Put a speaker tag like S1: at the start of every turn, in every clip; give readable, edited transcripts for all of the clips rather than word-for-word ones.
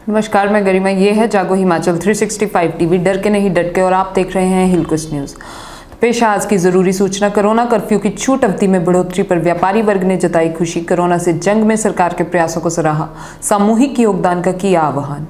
S1: नमस्कार, मैं गरिमा। ये है जागो हिमाचल 365 टीवी। डर के नहीं डट के, और आप देख रहे हैं हिलकुश न्यूज़। पेश है आज की जरूरी सूचना। कोरोना कर्फ्यू की छूट अवधि में बढ़ोतरी पर व्यापारी वर्ग ने जताई खुशी। कोरोना से जंग में सरकार के प्रयासों को सराहा, सामूहिक योगदान का किया आह्वान।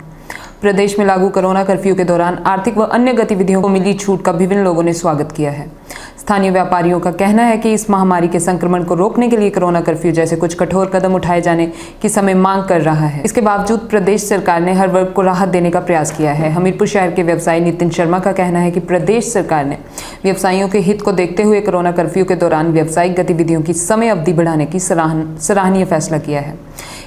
S1: प्रदेश में लागू कोरोना कर्फ्यू के दौरान आर्थिक व अन्य गतिविधियों को मिली छूट का विभिन्न लोगों ने स्वागत किया है। स्थानीय व्यापारियों का कहना है कि इस महामारी के संक्रमण को रोकने के लिए कोरोना कर्फ्यू जैसे कुछ कठोर कदम उठाए जाने की समय मांग कर रहा है। इसके बावजूद प्रदेश सरकार ने हर वर्ग को राहत देने का प्रयास किया है। हमीरपुर शहर के व्यवसायी नितिन शर्मा का कहना है कि प्रदेश सरकार ने व्यवसायियों के हित को देखते हुए कोरोना कर्फ्यू के दौरान व्यावसायिक गतिविधियों की समय अवधि बढ़ाने की सराहनीय फैसला किया है।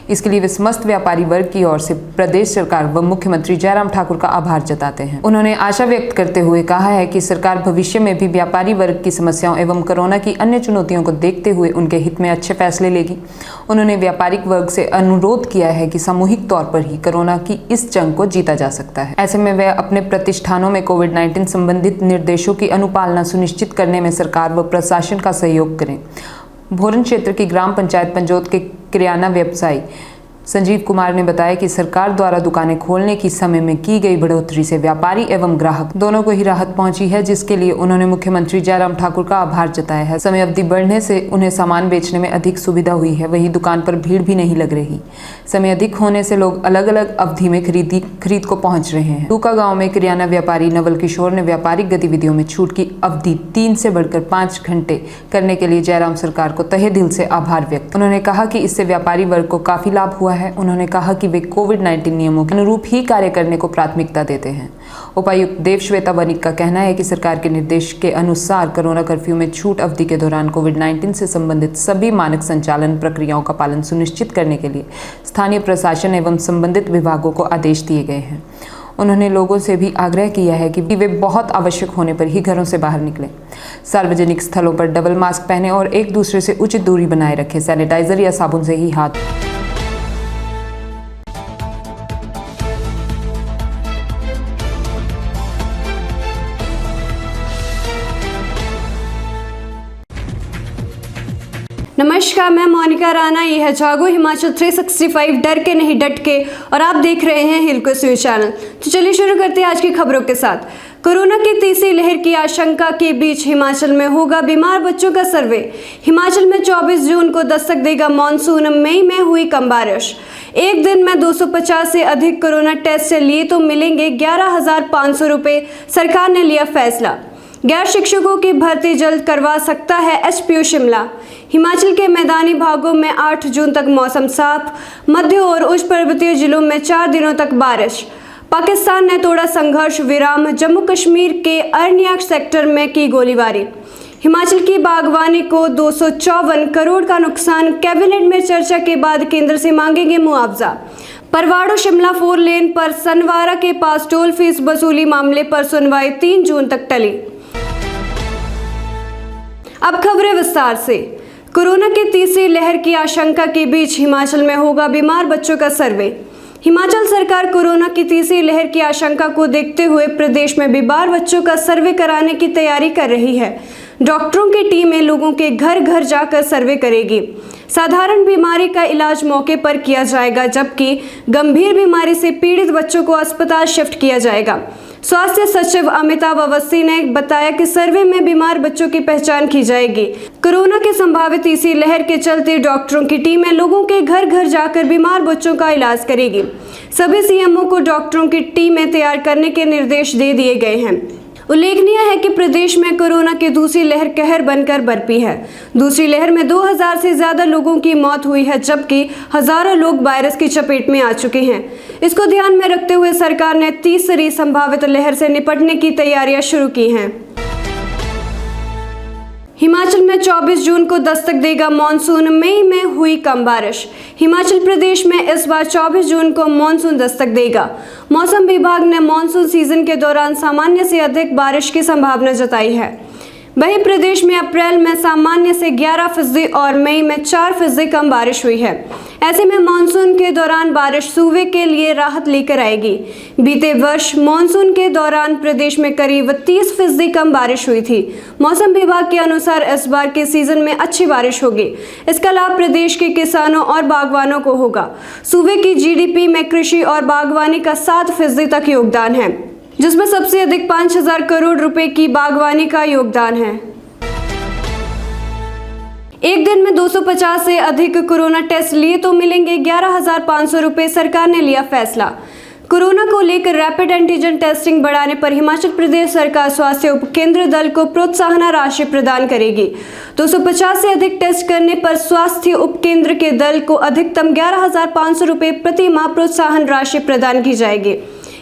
S1: इसके लिए वे समस्त व्यापारी वर्ग की ओर से प्रदेश सरकार व मुख्यमंत्री जयराम ठाकुर का आभार जताते हैं। उन्होंने आशा व्यक्त करते हुए कहा है कि सरकार भविष्य में भी व्यापारी वर्ग की समस्याओं एवं कोरोना की अन्य चुनौतियों को देखते हुए उनके हित में अच्छे फैसले लेगी। उन्होंने व्यापारिक वर्ग से अनुरोध किया है कि सामूहिक तौर पर ही कोरोना की इस जंग को जीता जा सकता है। ऐसे में वे अपने प्रतिष्ठानों में कोविड-19 संबंधित निर्देशों की अनुपालना सुनिश्चित करने में सरकार व प्रशासन का सहयोग करें। भोरन क्षेत्र की ग्राम पंचायत पंजोत के किराना व्यवसायी संजीव कुमार ने बताया कि सरकार द्वारा दुकानें खोलने की समय में की गई बढ़ोतरी से व्यापारी एवं ग्राहक दोनों को ही राहत पहुंची है, जिसके लिए उन्होंने मुख्यमंत्री जयराम ठाकुर का आभार जताया है। समय अवधि बढ़ने से उन्हें सामान बेचने में अधिक सुविधा हुई है, वहीं दुकान पर भीड़ भी नहीं लग रही। समय अधिक होने से लोग अलग अलग अवधि में खरीद को पहुंच रहे हैं। टूका गाँव में किराना व्यापारी नवल किशोर ने व्यापारिक गतिविधियों में छूट की अवधि 3 से बढ़कर 5 घंटे करने के लिए जयराम सरकार को तहे दिल से आभार व्यक्त। उन्होंने कहा कि इससे व्यापारी वर्ग को काफी लाभ हुआ है। उन्होंने कहा कि वे कोविड-19 नियमों के अनुरूप ही कार्य करने को प्राथमिकता देते हैं। उपायुक्त देवश्वेता वनिक का कहना है कि सरकार के निर्देश के अनुसार कोरोना कर्फ्यू में छूट अवधि के दौरान कोविड-19 से संबंधित सभी मानक संचालन प्रक्रियाओं का पालन सुनिश्चित करने के लिए स्थानीय प्रशासन एवं संबंधित विभागों को आदेश दिए गए हैं। उन्होंने लोगों से भी आग्रह किया है कि वे बहुत आवश्यक होने पर ही घरों से बाहर निकलें, सार्वजनिक स्थलों पर डबल मास्क पहनें और एक दूसरे से उचित दूरी बनाए रखें, सैनिटाइजर या साबुन से ही हाथ
S2: नमस्कार, मैं मोनिका राणा। ये है जागो हिमाचल 365 डर के नहीं डट के, और आप देख रहे हैं हिलकुश न्यूज़ चैनल। तो चलिए शुरू करते हैं आज की खबरों के साथ। कोरोना की तीसरी लहर की आशंका के बीच हिमाचल में होगा बीमार बच्चों का सर्वे। हिमाचल में 24 जून को दस्तक देगा मानसून। मई में हुई कम बारिश। एक दिन में 250 से अधिक कोरोना टेस्ट लिए तो मिलेंगे 11,500 रुपये। सरकार ने लिया फैसला। गैर शिक्षकों की भर्ती जल्द करवा सकता है एसपीयू शिमला। हिमाचल के मैदानी भागों में 8 जून तक मौसम साफ। मध्य और उच्च पर्वतीय जिलों में 4 दिनों तक बारिश। पाकिस्तान ने तोड़ा संघर्ष विराम। जम्मू कश्मीर के अरनियाक सेक्टर में की गोलीबारी। हिमाचल की बागवानी को 254 करोड़ का नुकसान। कैबिनेट में चर्चा के बाद केंद्र से मांगेंगे मुआवजा। परवाणु शिमला 4 लेन पर सनवारा के पास टोल फीस वसूली मामले पर सुनवाई 3 जून तक टली। अब खबरें विस्तार से। कोरोना की तीसरी लहर की आशंका के बीच हिमाचल में होगा बीमार बच्चों का सर्वे। हिमाचल सरकार कोरोना की तीसरी लहर की आशंका को देखते हुए प्रदेश में बीमार बच्चों का सर्वे कराने की तैयारी कर रही है। डॉक्टरों की टीमें लोगों के घर घर जाकर सर्वे करेगी। साधारण बीमारी का इलाज मौके पर किया जाएगा, जबकि गंभीर बीमारी से पीड़ित बच्चों को अस्पताल शिफ्ट किया जाएगा। स्वास्थ्य सचिव अमिताभ अवस्थी ने बताया कि सर्वे में बीमार बच्चों की पहचान की जाएगी। कोरोना के संभावित तीसरी लहर के चलते डॉक्टरों की टीमें लोगों के घर घर जाकर बीमार बच्चों का इलाज करेगी। सभी सीएमओ को डॉक्टरों की टीमें तैयार करने के निर्देश दे दिए गए हैं। उल्लेखनीय है कि प्रदेश में कोरोना की दूसरी लहर कहर बनकर बरपी है। दूसरी लहर में 2000 से ज्यादा लोगों की मौत हुई है, जबकि हजारों लोग वायरस की चपेट में आ चुके हैं। इसको ध्यान में रखते हुए सरकार ने तीसरी संभावित लहर से निपटने की तैयारियां शुरू की हैं। हिमाचल में 24 जून को दस्तक देगा मानसून। मई में हुई कम बारिश। हिमाचल प्रदेश में इस बार 24 जून को मानसून दस्तक देगा। मौसम विभाग ने मानसून सीजन के दौरान सामान्य से अधिक बारिश की संभावना जताई है। वहीं प्रदेश में अप्रैल में सामान्य से 11% और मई में 4% कम बारिश हुई है। ऐसे में मानसून के दौरान बारिश सूबे के लिए राहत लेकर आएगी। बीते वर्ष मानसून के दौरान प्रदेश में करीब 30% कम बारिश हुई थी। मौसम विभाग के अनुसार इस बार के सीजन में अच्छी बारिश होगी। इसका लाभ प्रदेश के किसानों और बागवानों को होगा। सूबे की जीडीपी में कृषि और बागवानी का 7% तक योगदान है, जिसमें सबसे अधिक 5,000 करोड़ रुपए की बागवानी का योगदान है। एक दिन में 250 से अधिक कोरोना टेस्ट लिए तो मिलेंगे 11,500 रुपए। सरकार ने लिया फैसला। कोरोना को लेकर रैपिड एंटीजन टेस्टिंग बढ़ाने पर हिमाचल प्रदेश सरकार स्वास्थ्य उपकेंद्र दल को प्रोत्साहन राशि प्रदान करेगी। 250 से अधिक टेस्ट करने पर स्वास्थ्य उपकेंद्र के दल को अधिकतम 11,500 रुपए प्रति माह प्रोत्साहन राशि प्रदान की जाएगी।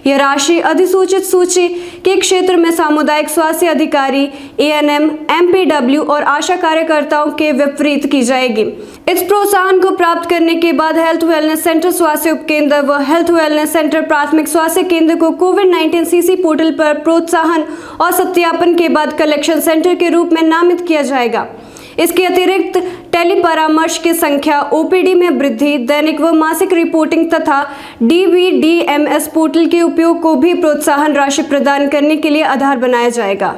S2: यह राशि अधिसूचित सूची के क्षेत्र में सामुदायिक स्वास्थ्य अधिकारी, एएनएम, एमपीडब्ल्यू और आशा कार्यकर्ताओं के विपरीत की जाएगी। इस प्रोत्साहन को प्राप्त करने के बाद हेल्थ वेलनेस सेंटर स्वास्थ्य उपकेंद्र व हेल्थ वेलनेस सेंटर प्राथमिक स्वास्थ्य केंद्र को कोविड-19 सीसी पोर्टल पर प्रोत्साहन और सत्यापन के बाद कलेक्शन सेंटर के रूप में नामित किया जाएगा। इसके अतिरिक्त टेली परामर्श की संख्या, ओपीडी में वृद्धि, दैनिक व मासिक रिपोर्टिंग तथा डीबीडीएमएस पोर्टल के उपयोग को भी प्रोत्साहन राशि प्रदान करने के लिए आधार बनाया जाएगा।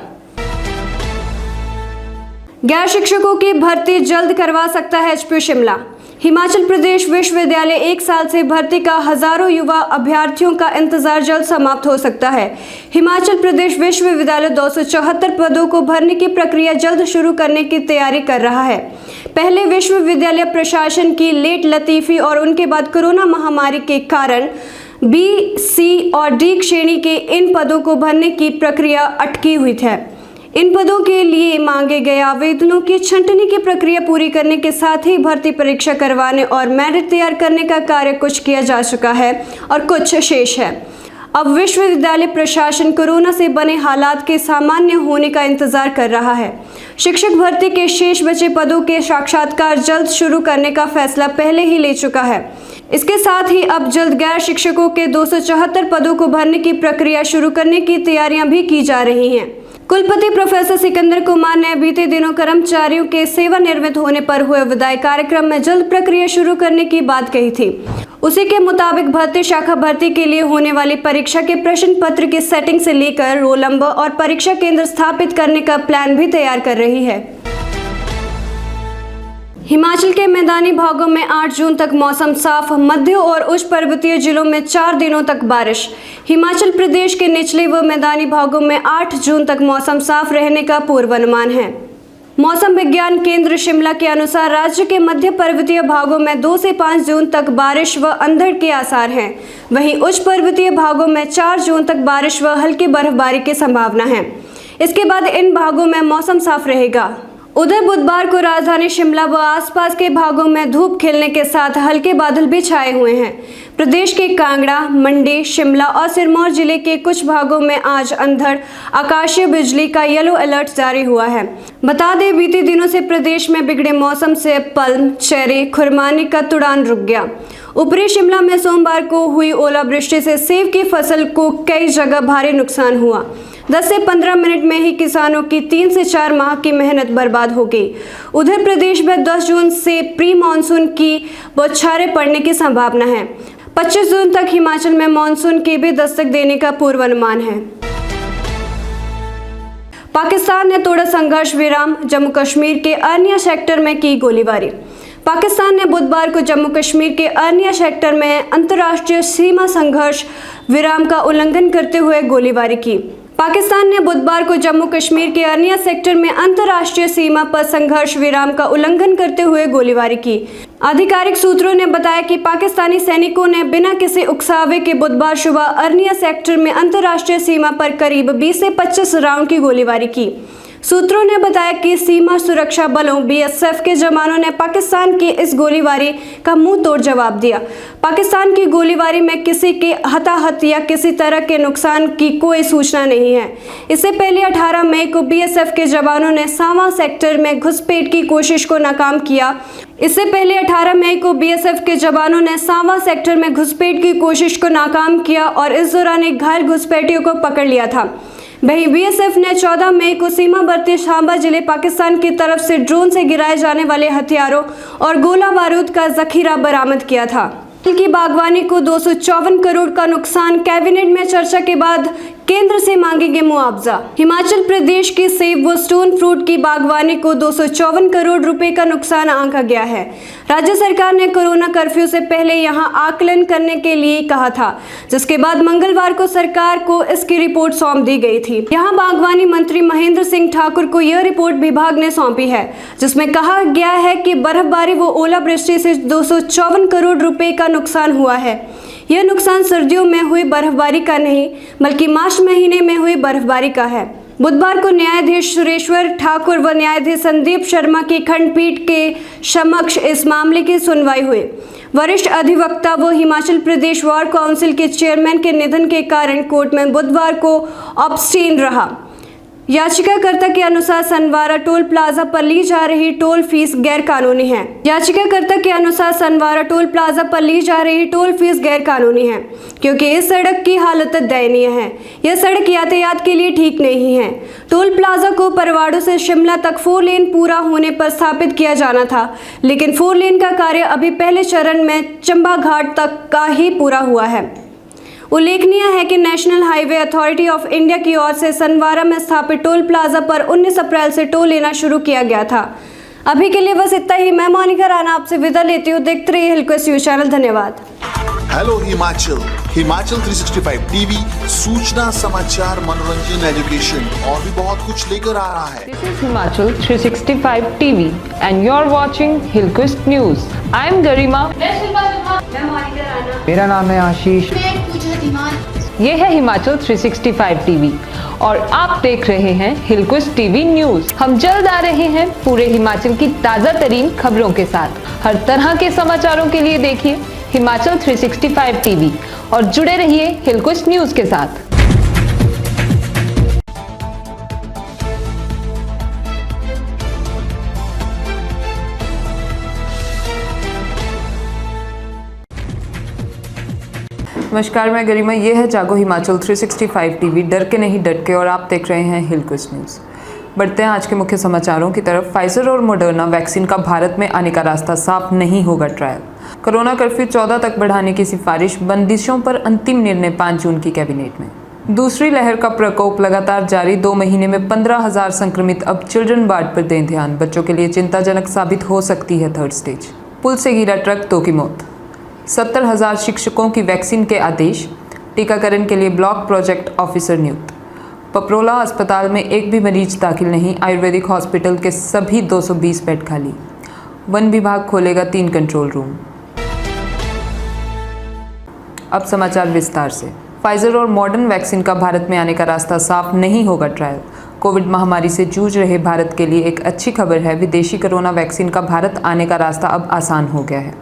S2: गैर शिक्षकों की भर्ती जल्द करवा सकता है एचपी शिमला। हिमाचल प्रदेश विश्वविद्यालय 1 साल से भर्ती का हजारों युवा अभ्यर्थियों का इंतजार जल्द समाप्त हो सकता है। हिमाचल प्रदेश विश्वविद्यालय 274 पदों को भरने की प्रक्रिया जल्द शुरू करने की तैयारी कर रहा है। पहले विश्वविद्यालय प्रशासन की लेट लतीफी और उनके बाद कोरोना महामारी के कारण बी, सी और डी श्रेणी के इन पदों को भरने की प्रक्रिया अटकी हुई थी। इन पदों के लिए मांगे गए आवेदनों की छंटनी की प्रक्रिया पूरी करने के साथ ही भर्ती परीक्षा करवाने और मेरिट तैयार करने का कार्य कुछ किया जा चुका है और कुछ शेष है। अब विश्वविद्यालय प्रशासन कोरोना से बने हालात के सामान्य होने का इंतजार कर रहा है। शिक्षक भर्ती के शेष बचे पदों के साक्षात्कार जल्द शुरू करने का फैसला पहले ही ले चुका है। इसके साथ ही अब जल्द गैर शिक्षकों के 274 पदों को भरने की प्रक्रिया शुरू करने की तैयारियां भी की जा रही हैं। कुलपति प्रोफेसर सिकंदर कुमार ने बीते दिनों कर्मचारियों के सेवानिवृत्त होने पर हुए विदाई कार्यक्रम में जल्द प्रक्रिया शुरू करने की बात कही थी। उसी के मुताबिक भर्ती शाखा भर्ती के लिए होने वाली परीक्षा के प्रश्न पत्र की सेटिंग से लेकर रोल नंबर और परीक्षा केंद्र स्थापित करने का प्लान भी तैयार कर रही है। हिमाचल के मैदानी भागों में 8 जून तक मौसम साफ, मध्य और उच्च पर्वतीय जिलों में 4 दिनों तक बारिश। हिमाचल प्रदेश के निचले व मैदानी भागों में 8 जून तक मौसम साफ रहने का पूर्वानुमान है। मौसम विज्ञान केंद्र शिमला के अनुसार राज्य के मध्य पर्वतीय भागों में 2 से 5 जून तक बारिश व अंधड़ के आसार हैं। वहीं उच्च पर्वतीय भागों में 4 जून तक बारिश व हल्की बर्फबारी की संभावना है। इसके बाद इन भागों में मौसम साफ रहेगा। उधर बुधवार को राजधानी शिमला व आसपास के भागों में धूप खिलने के साथ हल्के बादल भी छाए हुए हैं। प्रदेश के कांगड़ा, मंडी, शिमला और सिरमौर जिले के कुछ भागों में आज अंधड़, आकाशीय बिजली का येलो अलर्ट जारी हुआ है। बता दें, बीते दिनों से प्रदेश में बिगड़े मौसम से पल्म, चेरी, खुरमानी का तुड़ान रुक गया। ऊपरी शिमला में सोमवार को हुई ओलावृष्टि से सेब की फसल को कई जगह भारी नुकसान हुआ। 10 से 15 मिनट में ही किसानों की 3 से 4 माह की मेहनत बर्बाद हो गई। उधर प्रदेश में 10 जून से प्री मानसून की बौछारें पड़ने की संभावना है। 25 जून तक हिमाचल में मानसून की भी दस्तक देने का पूर्वानुमान है। पाकिस्तान ने तोड़ा संघर्ष विराम, जम्मू कश्मीर के अर्निया सेक्टर में की गोलीबारी। पाकिस्तान ने बुधवार को जम्मू कश्मीर के अर्निया सेक्टर में अंतर्राष्ट्रीय सीमा संघर्ष विराम का उल्लंघन करते हुए गोलीबारी की। पाकिस्तान ने बुधवार को जम्मू कश्मीर के अर्निया सेक्टर में अंतर्राष्ट्रीय सीमा पर संघर्ष विराम का उल्लंघन करते हुए गोलीबारी की। आधिकारिक सूत्रों ने बताया कि पाकिस्तानी सैनिकों ने बिना किसी उकसावे के बुधवार सुबह अर्निया सेक्टर में अंतर्राष्ट्रीय सीमा पर करीब 20 से 25 राउंड की गोलीबारी की। सूत्रों ने बताया कि सीमा सुरक्षा बलों बीएसएफ के जवानों ने पाकिस्तान की इस गोलीबारी का मुंह तोड़ जवाब दिया। पाकिस्तान की गोलीबारी में किसी के हताहत या किसी तरह के नुकसान की कोई सूचना नहीं है। इससे पहले 18 मई को बीएसएफ के जवानों ने सांवा सेक्टर में घुसपैठ की कोशिश को नाकाम किया। इससे पहले 18 मई को बीएसएफ के जवानों ने सांवा सेक्टर में घुसपैठ की कोशिश को नाकाम किया और इस दौरान एक घायल घुसपैठियों को पकड़ लिया था। वहीं बीएसएफ ने 14 मई को सीमावर्ती सांबा जिले पाकिस्तान की तरफ से ड्रोन से गिराए जाने वाले हथियारों और गोला बारूद का जखीरा बरामद किया था। की बागवानी को 254 करोड़ का नुकसान, कैबिनेट में चर्चा के बाद केंद्र से मांगेंगे मुआवजा। हिमाचल प्रदेश की सेब व स्टोन फ्रूट की बागवानी को 254 करोड़ रुपए का नुकसान आंका गया है। राज्य सरकार ने कोरोना कर्फ्यू से पहले यहां आकलन करने के लिए कहा था, जिसके बाद मंगलवार को सरकार को इसकी रिपोर्ट सौंप दी गई थी। यहां बागवानी मंत्री महेंद्र सिंह ठाकुर को यह रिपोर्ट विभाग ने सौंपी है, जिसमें कहा गया है कि बर्फबारी व ओलावृष्टि से 254 करोड़ रुपए का नुकसान हुआ है। यह नुकसान सर्दियों में हुई बर्फबारी का नहीं, बल्कि मार्च महीने में हुई बर्फबारी का है। बुधवार को न्यायाधीश सुरेश्वर ठाकुर व न्यायाधीश संदीप शर्मा की खंडपीठ के समक्ष इस मामले की सुनवाई हुई। वरिष्ठ अधिवक्ता व हिमाचल प्रदेश बार काउंसिल के चेयरमैन के निधन के कारण कोर्ट में बुधवार को अब्स्टेन रहा। याचिकाकर्ता के अनुसार सनवारा टोल प्लाजा पर ली जा रही टोल फीस गैर कानूनी है। याचिकाकर्ता के अनुसार सनवारा टोल प्लाजा पर ली जा रही टोल फीस गैर कानूनी है, क्योंकि इस सड़क की हालत दयनीय है। यह सड़क यातायात के लिए ठीक नहीं है। टोल प्लाजा को परवाड़ू से शिमला तक 4 लेन पूरा होने पर स्थापित किया जाना था, लेकिन 4 लेन का कार्य अभी पहले चरण में चंबा घाट तक का ही पूरा हुआ है। उल्लेखनीय है कि national highway authority of India की ओर से सनवारा में स्थापित टोल प्लाजा पर 19 अप्रैल से टोल लेना शुरू किया गया था। अभी के लिए बस इतना ही। मैं मोनिका राणा आपसे विदा लेती हूँ। देखते रहिए हिलक्वेस्ट न्यूज चैनल। धन्यवाद।
S3: हेलो हिमाचल 365 टीवी, सूचना, समाचार, मनोरंजन, एजुकेशन और भी बहुत कुछ लेकर आ रहा है।
S1: This is Himachal 365 TV and you're watching Hillquist News. I am Garima.
S4: मेरा नाम है आशीष।
S1: ये है हिमाचल 365 टीवी और आप देख रहे हैं हिलक्विस्ट टीवी न्यूज। हम जल्द आ रहे हैं पूरे हिमाचल की ताजा तरीन खबरों के साथ। हर तरह के समाचारों के लिए देखिए हिमाचल 365 टीवी और जुड़े रहिए हिलक्विस्ट न्यूज के साथ। नमस्कार, मैं गरिमा। ये है जागो हिमाचल 365 टीवी, डर के नहीं डट के, और आप देख रहे हैं हिलक्विस्ट न्यूज़। बढ़ते हैं आज के मुख्य समाचारों की तरफ। फाइजर और मॉडर्ना वैक्सीन का भारत में आने का रास्ता साफ, नहीं होगा ट्रायल। कोरोना कर्फ्यू 14 तक बढ़ाने की सिफारिश, बंदिशों पर अंतिम निर्णय 5 जून की कैबिनेट में। दूसरी लहर का प्रकोप लगातार जारी, 2 महीने में 15,000 संक्रमित। अब चिल्ड्रन वार्ड पर दें ध्यान, बच्चों के लिए चिंताजनक साबित हो सकती है 3rd स्टेज। पुल से गिरा ट्रक, 2 की मौत। 70,000 शिक्षकों की वैक्सीन के आदेश, टीकाकरण के लिए ब्लॉक प्रोजेक्ट ऑफिसर नियुक्त। पपरोला अस्पताल में एक भी मरीज दाखिल नहीं, आयुर्वेदिक हॉस्पिटल के सभी 220 बेड खाली। वन विभाग खोलेगा 3 कंट्रोल रूम। अब समाचार विस्तार से। फाइजर और मॉडर्न वैक्सीन का भारत में आने का रास्ता साफ, नहीं होगा ट्रायल। कोविड महामारी से जूझ रहे भारत के लिए एक अच्छी खबर है। विदेशी कोरोना वैक्सीन का भारत आने का रास्ता अब आसान हो गया है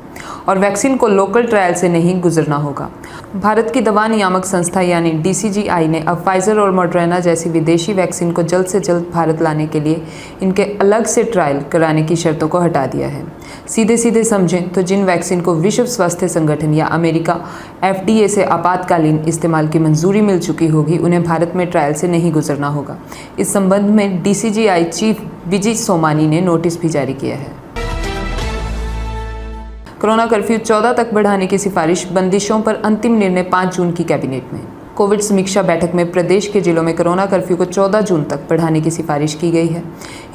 S1: और वैक्सीन को लोकल ट्रायल से नहीं गुजरना होगा। भारत की दवा नियामक संस्था यानी DCGI ने अब फाइजर और मॉडर्ना जैसी विदेशी वैक्सीन को जल्द से जल्द भारत लाने के लिए इनके अलग से ट्रायल कराने की शर्तों को हटा दिया है। सीधे समझें तो जिन वैक्सीन को विश्व स्वास्थ्य संगठन या अमेरिका FDA से आपातकालीन इस्तेमाल की मंजूरी मिल चुकी होगी, उन्हें भारत में ट्रायल से नहीं गुजरना होगा। इस संबंध में DCGI चीफ विजय सोमानी ने नोटिस भी जारी किया है। कोरोना कर्फ्यू 14 तक बढ़ाने की सिफारिश, बंदिशों पर अंतिम निर्णय 5 जून की कैबिनेट में। कोविड समीक्षा बैठक में प्रदेश के जिलों में कोरोना कर्फ्यू को 14 जून तक बढ़ाने की सिफारिश की गई है।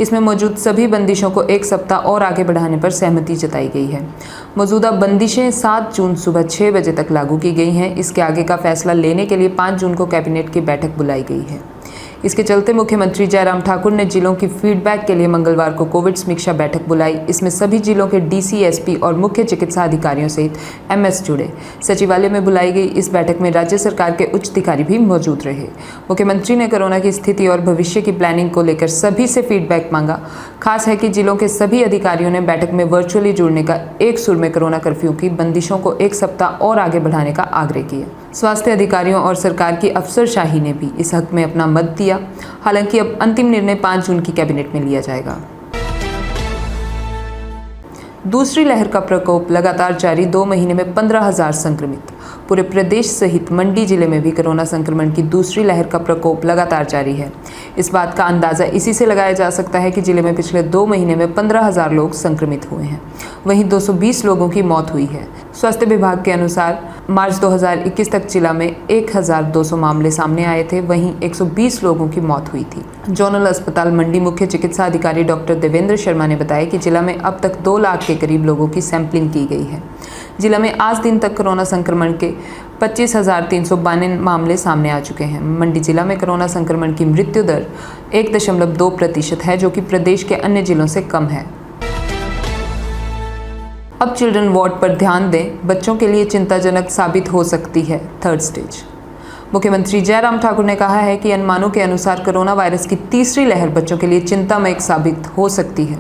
S1: इसमें मौजूद सभी बंदिशों को 1 सप्ताह और आगे बढ़ाने पर सहमति जताई गई है। मौजूदा बंदिशें 7 जून सुबह 6 बजे तक लागू की गई हैं। इसके आगे का फैसला लेने के लिए 5 जून को कैबिनेट की बैठक बुलाई गई है। इसके चलते मुख्यमंत्री जयराम ठाकुर ने जिलों की फीडबैक के लिए मंगलवार को कोविड समीक्षा बैठक बुलाई। इसमें सभी जिलों के DC, SP और मुख्य चिकित्सा अधिकारियों सहित MS जुड़े। सचिवालय में बुलाई गई इस बैठक में राज्य सरकार के उच्च अधिकारी भी मौजूद रहे। मुख्यमंत्री ने कोरोना की स्थिति और भविष्य की प्लानिंग को लेकर सभी से फीडबैक मांगा। खास है कि जिलों के सभी अधिकारियों ने बैठक में वर्चुअली जुड़ने का एक सुर में कोरोना कर्फ्यू की बंदिशों को 1 सप्ताह और आगे बढ़ाने का आग्रह किया। स्वास्थ्य अधिकारियों और सरकार की अफसरशाही ने भी इस हक में अपना मत दिया। हालांकि अब अंतिम निर्णय 5 जून की कैबिनेट में लिया जाएगा। दूसरी लहर का प्रकोप लगातार जारी, 2 महीने में 15,000 संक्रमित। पूरे प्रदेश सहित मंडी जिले में भी कोरोना संक्रमण की दूसरी लहर का प्रकोप लगातार जारी है। इस बात का अंदाज़ा इसी से लगाया जा सकता है कि जिले में पिछले 2 महीने में 15,000 लोग संक्रमित हुए हैं। वहीं 220 लोगों की मौत हुई है। स्वास्थ्य विभाग के अनुसार मार्च 2021 तक जिला में 1,200 मामले सामने आए थे, वहीं 120 लोगों की मौत हुई थी। जोनल अस्पताल मंडी मुख्य चिकित्सा अधिकारी डॉक्टर देवेंद्र शर्मा ने बताया कि जिला में अब तक 2 लाख के करीब लोगों की सैंपलिंग की गई है। जिला में आज दिन तक कोरोना संक्रमण के 25,392 मामले सामने आ चुके हैं। मंडी जिला में कोरोना संक्रमण की मृत्यु दर 1.2% है, जो कि प्रदेश के अन्य जिलों से कम है। अब चिल्ड्रन वार्ड पर ध्यान दें, बच्चों के लिए चिंताजनक साबित हो सकती है 3rd स्टेज। मुख्यमंत्री जयराम ठाकुर ने कहा है कि अनुमानों के अनुसार कोरोना वायरस की तीसरी लहर बच्चों के लिए चिंतामय साबित हो सकती है।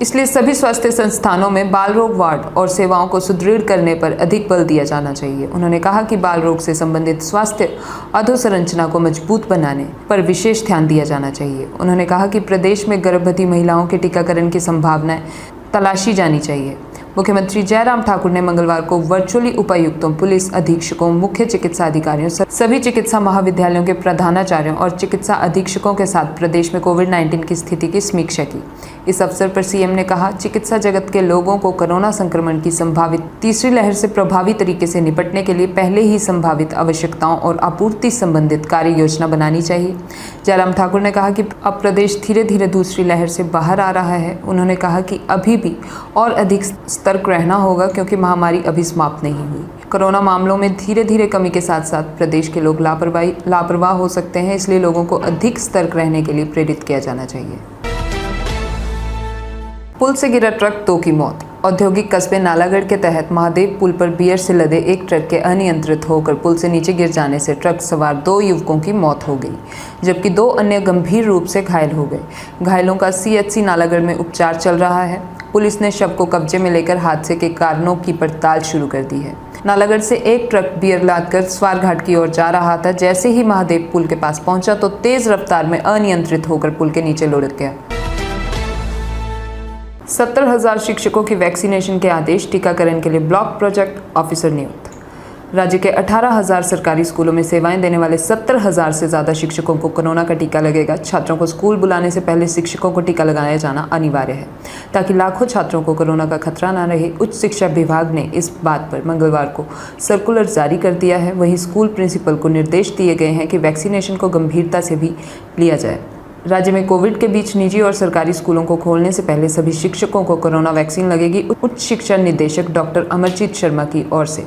S1: इसलिए सभी स्वास्थ्य संस्थानों में बाल रोग वार्ड और सेवाओं को सुदृढ़ करने पर अधिक बल दिया जाना चाहिए। उन्होंने कहा कि बाल रोग से संबंधित स्वास्थ्य अधोसंरचना को मजबूत बनाने पर विशेष ध्यान दिया जाना चाहिए। उन्होंने कहा कि प्रदेश में गर्भवती महिलाओं के टीकाकरण की संभावनाएं तलाशी जानी चाहिए। मुख्यमंत्री जयराम ठाकुर ने मंगलवार को वर्चुअली उपायुक्तों, पुलिस अधीक्षकों, मुख्य चिकित्सा अधिकारियों, सभी चिकित्सा महाविद्यालयों के प्रधानाचार्यों और चिकित्सा अधीक्षकों के साथ प्रदेश में कोविड-19 की स्थिति की समीक्षा की। इस अवसर पर सीएम ने कहा, चिकित्सा जगत के लोगों को कोरोना संक्रमण की संभावित तीसरी लहर से प्रभावी तरीके से निपटने के लिए पहले ही संभावित आवश्यकताओं और आपूर्ति संबंधित कार्य योजना बनानी चाहिए। जयराम ठाकुर ने कहा कि अब प्रदेश धीरे धीरे दूसरी लहर से बाहर आ रहा है। उन्होंने कहा कि अभी भी और अधिक सतर्क रहना होगा, क्योंकि महामारी अभी समाप्त नहीं हुई। कोरोना मामलों में धीरे धीरे कमी के साथ साथ प्रदेश के लोग लापरवाह हो सकते हैं, इसलिए लोगों को अधिक सतर्क रहने के लिए प्रेरित किया जाना चाहिए। पुल से गिरा ट्रक, 2 की मौत। औद्योगिक कस्बे नालागढ़ के तहत महादेव पुल पर बियर से लदे एक ट्रक के अनियंत्रित होकर पुल से नीचे गिर जाने से ट्रक सवार 2 युवकों की मौत हो गई, जबकि 2 अन्य गंभीर रूप से घायल हो गए। घायलों का CHC नालागढ़ में उपचार चल रहा है। पुलिस ने शव को कब्जे में लेकर हादसे के कारणों की पड़ताल शुरू कर दी है। नालागढ़ से एक ट्रक बियर लादकर स्वारघाट की ओर जा रहा था। जैसे ही महादेव पुल के पास पहुंचा तो तेज रफ्तार में अनियंत्रित होकर पुल के नीचे लुढ़क गया। 70,000 शिक्षकों की वैक्सीनेशन के आदेश, टीकाकरण के लिए ब्लॉक प्रोजेक्ट ऑफिसर नियुक्त। राज्य के 18,000 सरकारी स्कूलों में सेवाएं देने वाले 70,000 से ज़्यादा शिक्षकों को कोरोना का टीका लगेगा। छात्रों को स्कूल बुलाने से पहले शिक्षकों को टीका लगाया जाना अनिवार्य है, ताकि लाखों छात्रों को कोरोना का खतरा न रहे। उच्च शिक्षा विभाग ने इस बात पर मंगलवार को सर्कुलर जारी कर दिया है। वहीं स्कूल प्रिंसिपल को निर्देश दिए गए हैं कि वैक्सीनेशन को गंभीरता से भी लिया जाए। राज्य में कोविड के बीच निजी और सरकारी स्कूलों को खोलने से पहले सभी शिक्षकों को कोरोना वैक्सीन लगेगी। उच्च शिक्षा निदेशक डॉक्टर अमरजीत शर्मा की ओर से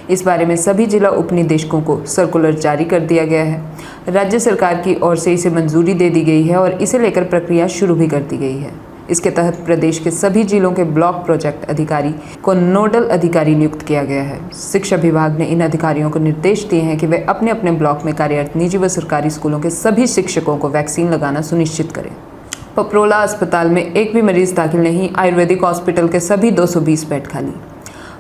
S1: इस बारे में सभी जिला उप निदेशकों को सर्कुलर जारी कर दिया गया है। राज्य सरकार की ओर से इसे मंजूरी दे दी गई है और इसे लेकर प्रक्रिया शुरू भी कर दी गई है। इसके तहत प्रदेश के सभी जिलों के ब्लॉक प्रोजेक्ट अधिकारी को नोडल अधिकारी नियुक्त किया गया है। शिक्षा विभाग ने इन अधिकारियों को निर्देश दिए हैं कि वे अपने अपने ब्लॉक में कार्यरत निजी व सरकारी स्कूलों के सभी शिक्षकों को वैक्सीन लगाना सुनिश्चित करें। पपरोला अस्पताल में एक भी मरीज दाखिल नहीं, आयुर्वेदिक हॉस्पिटल के सभी 220 बेड खाली।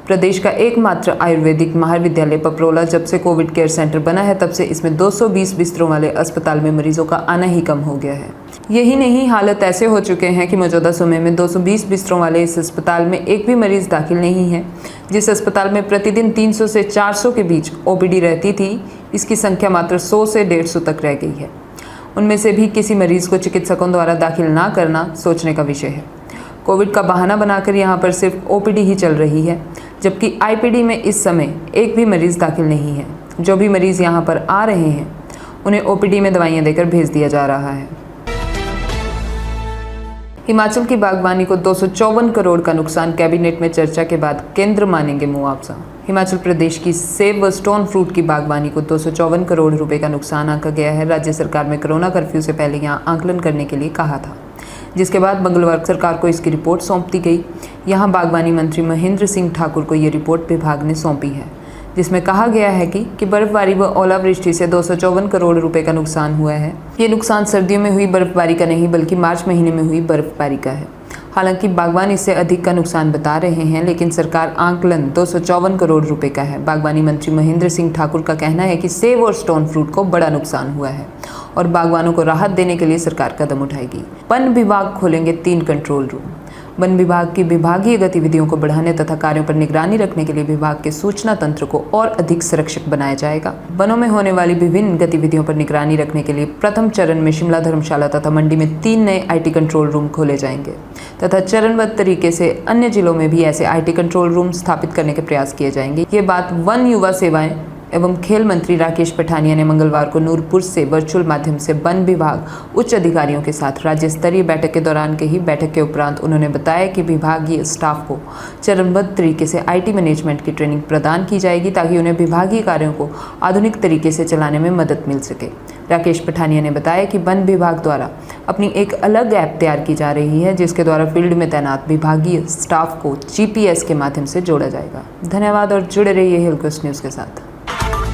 S1: प्रदेश का एकमात्र आयुर्वेदिक महाविद्यालय पपरोला जब से कोविड केयर सेंटर बना है, तब से इसमें 220 बिस्तरों वाले अस्पताल में मरीजों का आना ही कम हो गया है। यही नहीं, हालत ऐसे हो चुके हैं कि मौजूदा समय में 220 बिस्तरों वाले इस अस्पताल में एक भी मरीज दाखिल नहीं है। जिस अस्पताल में प्रतिदिन 300 से 400 के बीच OPD रहती थी, इसकी संख्या मात्र 100 से 150 तक रह गई है। उनमें से भी किसी मरीज को चिकित्सकों द्वारा दाखिल ना करना सोचने का विषय है। कोविड का बहाना बनाकर यहाँ पर सिर्फ OPD ही चल रही है, जबकि IPD में इस समय एक भी मरीज दाखिल नहीं है। जो भी मरीज यहाँ पर आ रहे हैं उन्हें OPD में दवाइयाँ देकर भेज दिया जा रहा है। हिमाचल की बागवानी को 254 करोड़ का नुकसान, कैबिनेट में चर्चा के बाद केंद्र मानेंगे मुआवजा। हिमाचल प्रदेश की सेब व स्टोन फ्रूट की बागवानी को 254 करोड़ रुपए का नुकसान आंका गया है। राज्य सरकार में कोरोना कर्फ्यू से पहले यहाँ आंकलन करने के लिए कहा था, जिसके बाद मंगलवार सरकार को इसकी रिपोर्ट सौंप दी गई। यहाँ बागवानी मंत्री महेंद्र सिंह ठाकुर को ये रिपोर्ट विभाग ने सौंपी है, जिसमें कहा गया है कि बर्फबारी व ओलावृष्टि से 254 करोड़ रुपए का नुकसान हुआ है। ये नुकसान सर्दियों में हुई बर्फबारी का नहीं, बल्कि मार्च महीने में हुई बर्फबारी का है। हालांकि बागवान इससे अधिक का नुकसान बता रहे हैं, लेकिन सरकार आंकलन 254 करोड़ रुपए का है। बागवानी मंत्री महेंद्र सिंह ठाकुर का कहना है कि सेब और स्टोन फ्रूट को बड़ा नुकसान हुआ है और बागवानों को राहत देने के लिए सरकार कदम उठाएगी। वन विभाग खोलेंगे 3 कंट्रोल रूम। वन विभाग की विभागीय गतिविधियों को बढ़ाने तथा कार्यों पर निगरानी रखने के लिए विभाग के सूचना तंत्र को और अधिक सुरक्षित बनाया जाएगा। वनों में होने वाली विभिन्न गतिविधियों पर निगरानी रखने के लिए प्रथम चरण में शिमला, धर्मशाला तथा मंडी में 3 नए IT कंट्रोल रूम खोले जाएंगे तथा चरणबद्ध तरीके से अन्य जिलों में भी ऐसे IT कंट्रोल रूम स्थापित करने के प्रयास किए जाएंगे। ये बात वन युवा सेवाएं एवं खेल मंत्री राकेश पठानिया ने मंगलवार को नूरपुर से वर्चुअल माध्यम से वन विभाग उच्च अधिकारियों के साथ राज्य स्तरीय बैठक के दौरान कही। बैठक के उपरांत उन्होंने बताया कि विभागीय स्टाफ को चरणबद्ध तरीके से IT मैनेजमेंट की ट्रेनिंग प्रदान की जाएगी ताकि उन्हें विभागीय कार्यों को आधुनिक तरीके से चलाने में मदद मिल सके। राकेश पठानिया ने बताया कि वन विभाग द्वारा अपनी एक अलग ऐप तैयार की जा रही है जिसके द्वारा फील्ड में तैनात विभागीय स्टाफ को GPS के माध्यम से जोड़ा जाएगा। धन्यवाद और जुड़े रहिए हिलक्विस्ट न्यूज़ के साथ।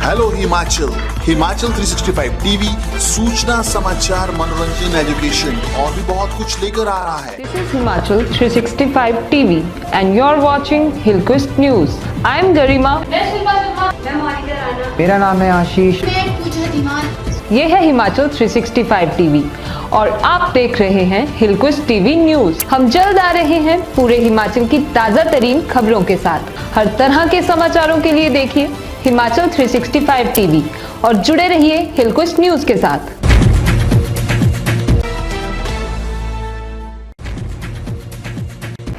S3: हेलो हिमाचल, हिमाचल 365 टीवी सूचना, समाचार, मनोरंजन, एजुकेशन और भी बहुत कुछ लेकर आ रहा है।
S1: This is Himachal 365 TV and you're watching Hillquist News. I am Garima.
S4: मेरा नाम है आशीष।
S1: ये है हिमाचल 365 टीवी और आप देख रहे हैं हिलक्विस्ट टीवी न्यूज। हम जल्द आ रहे हैं पूरे हिमाचल की ताजा तरीन खबरों के साथ। हर तरह के समाचारों के लिए देखिए हिमाचल 365 टीवी और जुड़े रहिए हिलक्विस्ट न्यूज के साथ।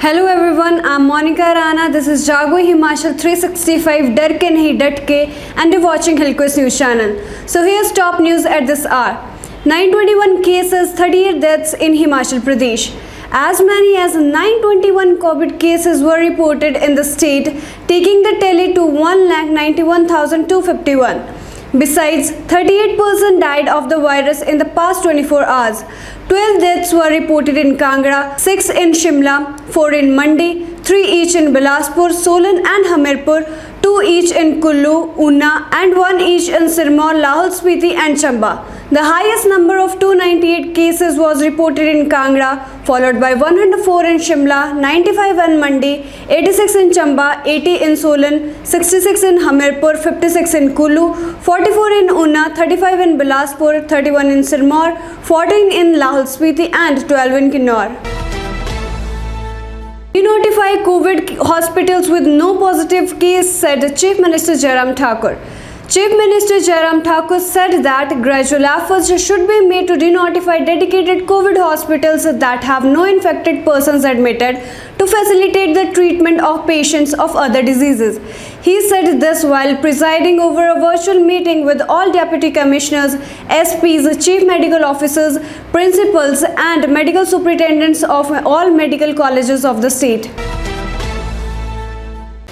S2: Hello everyone, I'm Monica Rana. This is Jago Himachal 365 डर के नहीं डट के and you're watching Hillquist News channel. So here's top news at this hour. 921 cases, 38 deaths in Himachal Pradesh. As many as 921 COVID cases were reported in the state, taking the tally to 1,91,251. Besides, 38% died of the virus in the past 24 hours. 12 deaths were reported in Kangra, 6 in Shimla, 4 in Mandi, 3 each in Bilaspur, Solan and Hamirpur, 2 each in Kullu, Una and 1 each in Sirmaur, Lahul Spiti and Chamba. The highest number of 298 cases was reported in Kangra, followed by 104 in Shimla, 95 in Mandi, 86 in Chamba, 80 in Solan, 66 in Hamirpur, 56 in Kullu, 44 in Una, 35 in Bilaspur, 31 in Sirmaur, 14 in Lahul Spiti and 12 in Kinnaur. Denotify COVID hospitals with no positive case, said Chief Minister Jairam Thakur. Chief Minister Jairam Thakur said that gradual efforts should be made to denotify dedicated COVID hospitals that have no infected persons admitted to facilitate the treatment of patients of other diseases. He said this while presiding over a virtual meeting with all deputy commissioners, SPs, chief medical officers, principals and medical superintendents of all medical colleges of the state.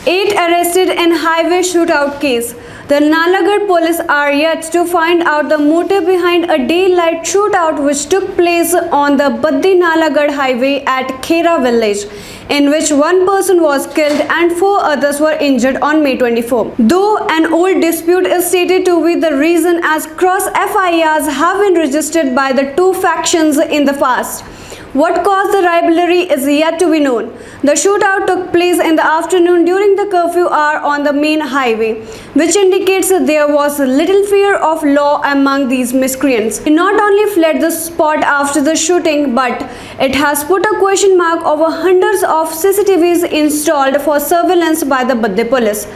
S2: 8 arrested in highway shootout case. The Nalagarh police are yet to find out the motive behind a daylight shootout which took place on the Baddi-Nalagarh highway at Khera village, in which 1 person was killed and 4 others were injured on May 24. Though an old dispute is stated to be the reason, as cross FIRs have been registered by the 2 factions in the past. What caused the rivalry is yet to be known. The shootout took place in the afternoon during the curfew hour on the main highway, which indicates that there was little fear of law among these miscreants. They not only fled the spot after the shooting, but it has put a question mark over hundreds of CCTVs installed for surveillance by the Baddi police.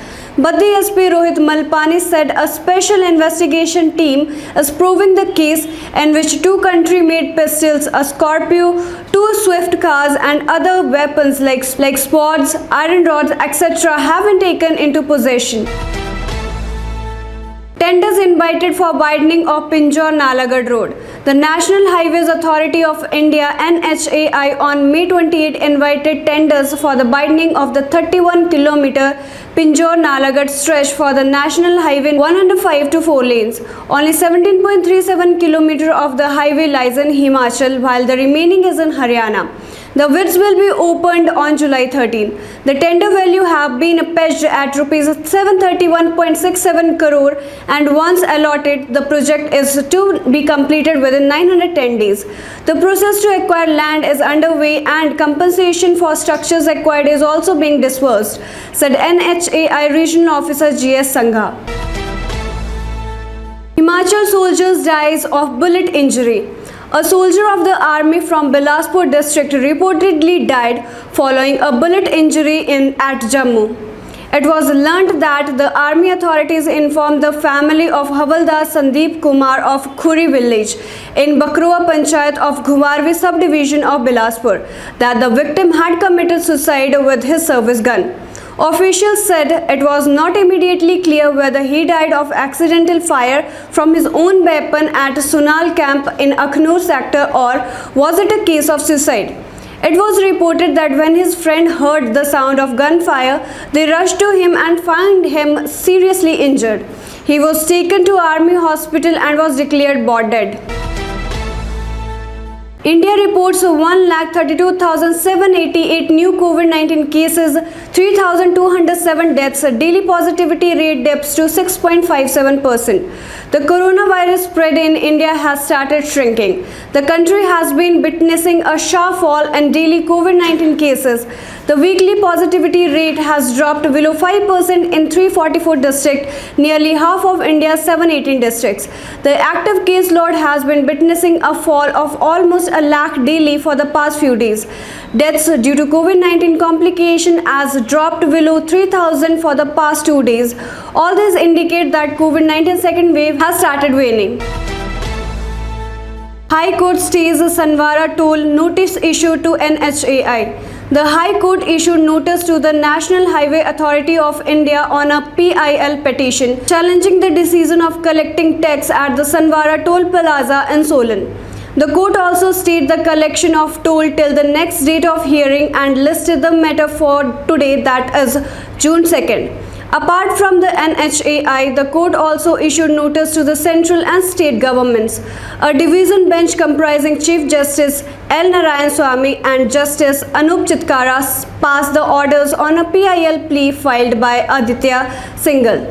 S2: Baddi SP Rohit Malpani said a special investigation team is probing the case in which 2 country-made pistols, a Scorpio, 2 Swift cars and other weapons like swords, iron rods, etc. have been taken into possession. Tenders invited for widening of Pinjore-Nalagarh Road. The National Highways Authority of India (NHAI) on May 28 invited tenders for the widening of the 31-kilometer Pinjore-Nalagarh stretch for the National Highway 105 to 4 lanes. Only 17.37 km of the highway lies in Himachal, while the remaining is in Haryana. The bids will be opened on July 13. The tender value have been pitched at rupees 731.67 crore and once allotted, the project is to be completed within 910 days. The process to acquire land is underway and compensation for structures acquired is also being disbursed, said NHAI Regional Officer GS Sangha. Himachal soldiers dies of bullet injury. A soldier of the army from Bilaspur district reportedly died following a bullet injury at Jammu. It was learnt that the army authorities informed the family of Havaldar Sandeep Kumar of Khuri village in Bakroa Panchayat of Ghuwarvi subdivision of Bilaspur that the victim had committed suicide with his service gun. Officials said it was not immediately clear whether he died of accidental fire from his own weapon at Sunal camp in Akhnur sector or was it a case of suicide. It was reported that when his friend heard the sound of gunfire, they rushed to him and found him seriously injured. He was taken to Army hospital and was declared dead. India reports 1,32,788 new COVID-19 cases, 3,207 deaths. Daily positivity rate dips to 6.57%. The coronavirus spread in India has started shrinking. The country has been witnessing a sharp fall in daily COVID-19 cases. The weekly positivity rate has dropped below 5% in 344 districts, nearly half of India's 718 districts. The active case load has been witnessing a fall of almost a lakh daily for the past few days. Deaths due to COVID-19 complication has dropped below 3,000 for the past 2 days. All this indicate that COVID-19 second wave has started waning. High Court stays Sanwara toll notice issued to NHAI. The High Court issued notice to the National Highway Authority of India on a PIL petition challenging the decision of collecting tax at the Sanwara Toll Plaza in Solan. The court also stayed the collection of toll till the next date of hearing and listed the matter for today, that is June 2nd. Apart from the NHAI, the court also issued notice to the central and state governments. A division bench comprising Chief Justice L. Narayan Swamy and Justice Anup Chitkara passed the orders on a PIL plea filed by Aditya Singhal.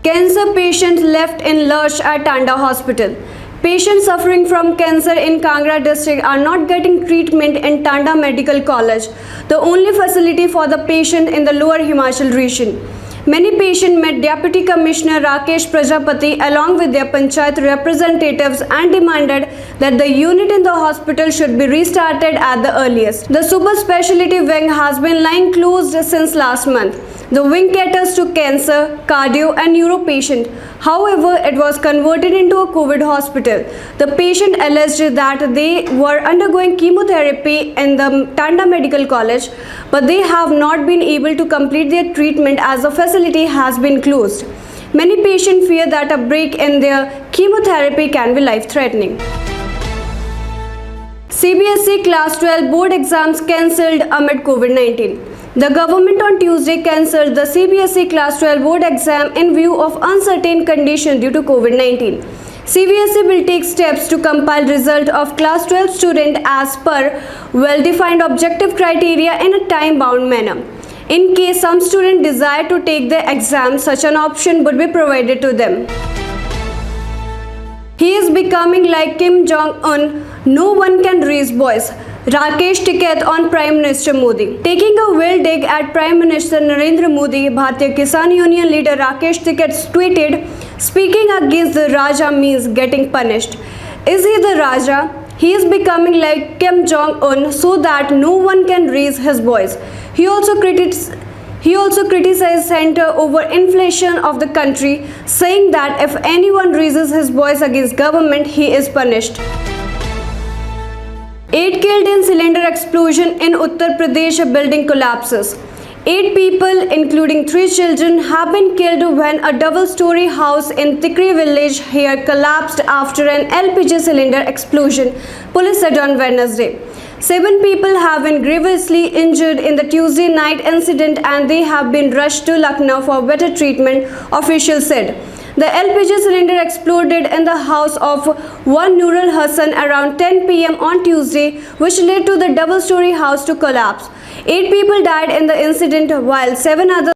S2: Cancer patient left in lurch at Tanda Hospital. Patients suffering from cancer in Kangra district are not getting treatment in Tanda Medical College, the only facility for the patient in the lower Himachal region. Many patients met Deputy Commissioner Rakesh Prajapati along with their panchayat representatives and demanded that the unit in the hospital should be restarted at the earliest. The super specialty wing has been lying closed since last month. The wing caters to cancer, cardio and neuro patient. However, it was converted into a COVID hospital. The patient alleged that they were undergoing chemotherapy in the Tanda Medical College, but they have not been able to complete their treatment as the facility has been closed. Many patients fear that a break in their chemotherapy can be life-threatening. CBSE Class 12 board exams cancelled amid COVID-19. The government on Tuesday cancelled the CBSE Class 12 board exam in view of uncertain conditions due to COVID-19. CBSE will take steps to compile result of Class 12 student as per well-defined objective criteria in a time-bound manner. In case some student desire to take the exam, such an option would be provided to them. He is becoming like Kim Jong-un. No one can raise boys. Rakesh Tikait on Prime Minister Modi. Taking a well dig at Prime Minister Narendra Modi, Bharatiya Kisan Union leader Rakesh Tikait tweeted, "Speaking against the Raja means getting punished. Is he the Raja? He is becoming like Kim Jong-un so that no one can raise his voice." He also criticized center over inflation of the country, saying that if anyone raises his voice against government, he is punished. 8 killed in cylinder explosion in Uttar Pradesh, building collapses. 8 people, including 3 children, have been killed when a double-story house in Tikri village here collapsed after an LPG cylinder explosion, police said on Wednesday. 7 people have been grievously injured in the Tuesday night incident and they have been rushed to Lucknow for better treatment, officials said. The LPG cylinder exploded in the house of one Nurul Hassan around 10 p.m. on Tuesday, which led to the double-story house to collapse. 8 people died in the incident while 7 others